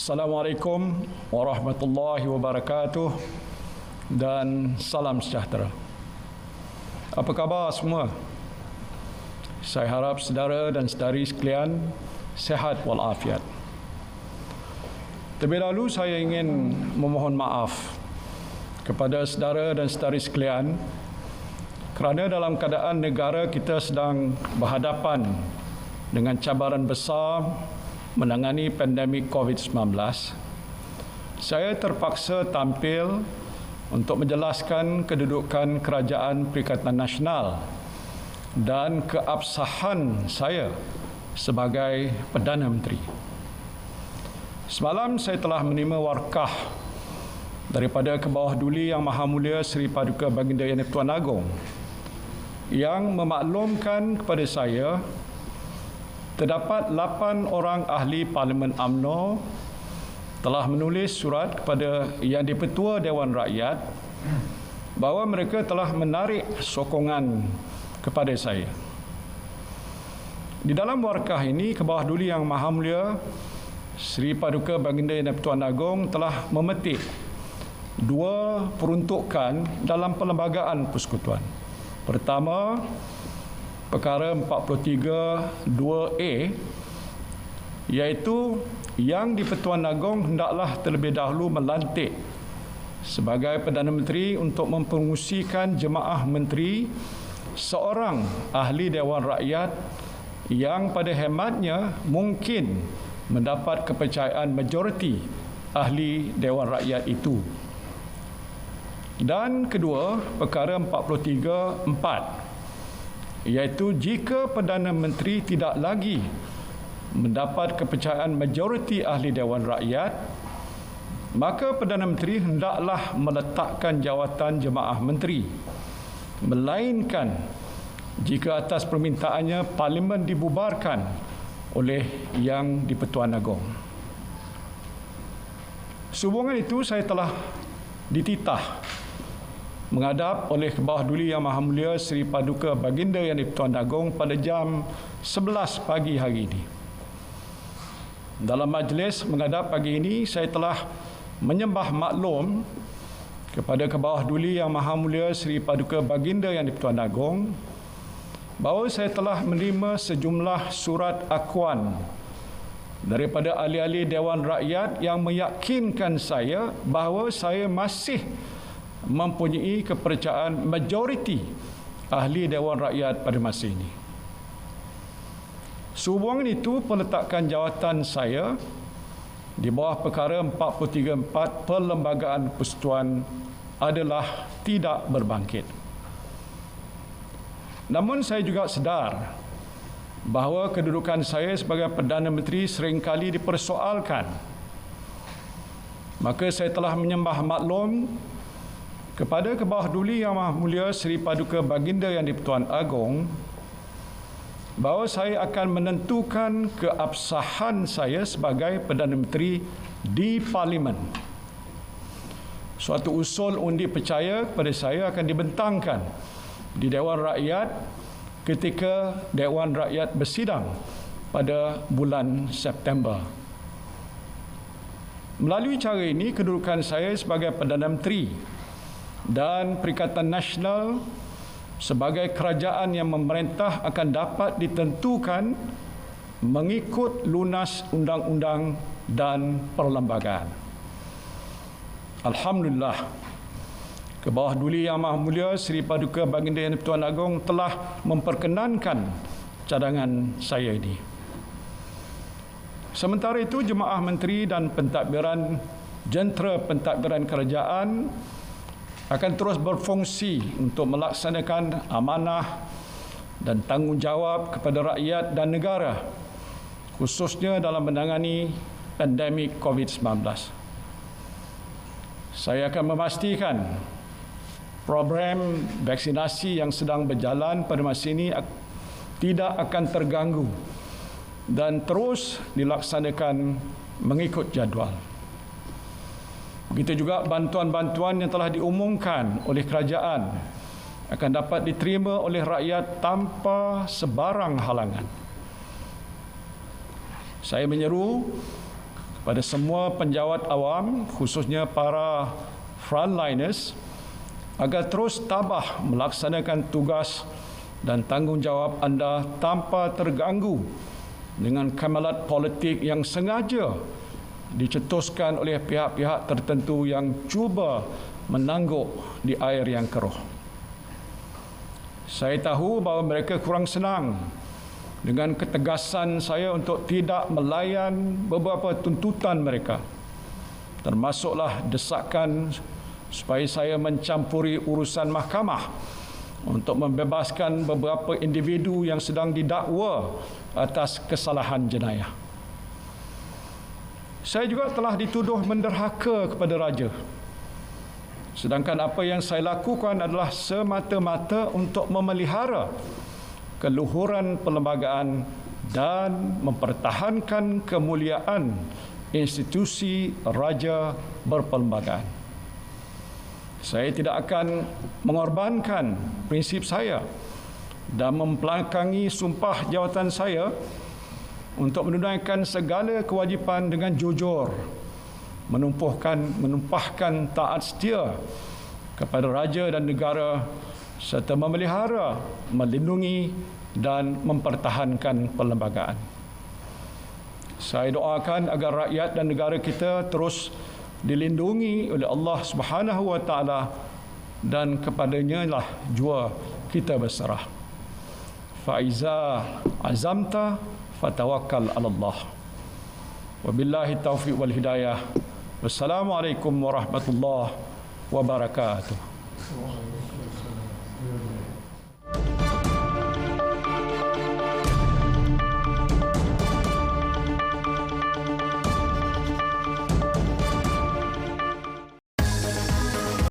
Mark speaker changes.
Speaker 1: Assalamualaikum warahmatullahi wabarakatuh dan salam sejahtera. Apa khabar semua? Saya harap saudara dan saudari sekalian sihat walafiat. Terlebih dahulu saya ingin memohon maaf kepada saudara dan saudari sekalian kerana dalam keadaan negara kita sedang berhadapan dengan cabaran besar menangani pandemik COVID-19, saya terpaksa tampil untuk menjelaskan kedudukan Kerajaan Perikatan Nasional dan keabsahan saya sebagai Perdana Menteri. Semalam saya telah menerima warkah daripada Kebawah Duli Yang Maha Mulia Seri Paduka Baginda Yang di-Pertuan Agong yang memaklumkan kepada saya terdapat 8 orang ahli Parlimen UMNO telah menulis surat kepada Yang di-Pertua Dewan Rakyat bahawa mereka telah menarik sokongan kepada saya. Di dalam warkah ini, Kebawah Duli Yang Maha Mulia Seri Paduka Baginda Yang di-Pertuan Agong telah memetik 2 peruntukan dalam perlembagaan persekutuan. Pertama, perkara 43 2A, iaitu Yang di-Pertuan Agong hendaklah terlebih dahulu melantik sebagai Perdana Menteri untuk mempromosikan jemaah menteri seorang ahli Dewan Rakyat yang pada hematnya mungkin mendapat kepercayaan majoriti ahli Dewan Rakyat itu. Dan kedua, perkara 43 4, iaitu jika Perdana Menteri tidak lagi mendapat kepercayaan majoriti ahli Dewan Rakyat, maka Perdana Menteri hendaklah meletakkan jawatan jemaah menteri, melainkan jika atas permintaannya Parlimen dibubarkan oleh Yang di-Pertuan Agong. Sehubungan itu, saya telah dititah menghadap oleh Kebawah Duli Yang Maha Mulia Seri Paduka Baginda Yang di-Pertuan Agong pada jam 11 pagi hari ini. Dalam majlis menghadap pagi ini, saya telah menyembah maklum kepada Kebawah Duli Yang Maha Mulia Seri Paduka Baginda Yang di-Pertuan Agong bahawa saya telah menerima sejumlah surat akuan daripada ahli-ahli Dewan Rakyat yang meyakinkan saya bahawa saya masih mempunyai kepercayaan majoriti ahli Dewan Rakyat pada masa ini. Sehubungan itu, peletakan jawatan saya di bawah perkara 43.4 Perlembagaan Persekutuan adalah tidak berbangkit. Namun saya juga sedar bahawa kedudukan saya sebagai Perdana Menteri seringkali dipersoalkan. Maka saya telah menyembah maklum kepada Kebawah Duli Yang Maha Mulia Seri Paduka Baginda Yang di-Pertuan Agong bahawa saya akan menentukan keabsahan saya sebagai Perdana Menteri di Parlimen. Suatu usul undi percaya kepada saya akan dibentangkan di Dewan Rakyat ketika Dewan Rakyat bersidang pada bulan September. Melalui cara ini, kedudukan saya sebagai Perdana Menteri dan Perikatan Nasional sebagai kerajaan yang memerintah akan dapat ditentukan mengikut lunas undang-undang dan perlembagaan. Alhamdulillah, Kebawah Duli Yang Maha Mulia Seri Paduka Baginda Yang di-Pertuan Agong telah memperkenankan cadangan saya ini. Sementara itu, jemaah menteri dan pentadbiran jentera pentadbiran kerajaan akan terus berfungsi untuk melaksanakan amanah dan tanggungjawab kepada rakyat dan negara, khususnya dalam menangani pandemik COVID-19. Saya akan memastikan program vaksinasi yang sedang berjalan pada masa ini tidak akan terganggu dan terus dilaksanakan mengikut jadual. Begitu juga bantuan-bantuan yang telah diumumkan oleh kerajaan akan dapat diterima oleh rakyat tanpa sebarang halangan. Saya menyeru kepada semua penjawat awam, khususnya para frontliners, agar terus tabah melaksanakan tugas dan tanggungjawab anda tanpa terganggu dengan kamalat politik yang sengaja dicetuskan oleh pihak-pihak tertentu yang cuba menangguk di air yang keruh. Saya tahu bahawa mereka kurang senang dengan ketegasan saya untuk tidak melayan beberapa tuntutan mereka, termasuklah desakan supaya saya mencampuri urusan mahkamah untuk membebaskan beberapa individu yang sedang didakwa atas kesalahan jenayah. Saya juga telah dituduh menderhaka kepada raja, sedangkan apa yang saya lakukan adalah semata-mata untuk memelihara keluhuran perlembagaan dan mempertahankan kemuliaan institusi raja berperlembagaan. Saya tidak akan mengorbankan prinsip saya dan membelakangi sumpah jawatan saya untuk menunaikan segala kewajipan dengan jujur, menumpahkan taat setia kepada raja dan negara serta memelihara, melindungi dan mempertahankan perlembagaan. Saya doakan agar rakyat dan negara kita terus dilindungi oleh Allah Subhanahu wa taala dan kepadanya lah jua kita berserah. Faiza azamta fatawakkal 'ala Allah. Wabillahi taufiq wal hidayah. Wassalamualaikum warahmatullahi wabarakatuh.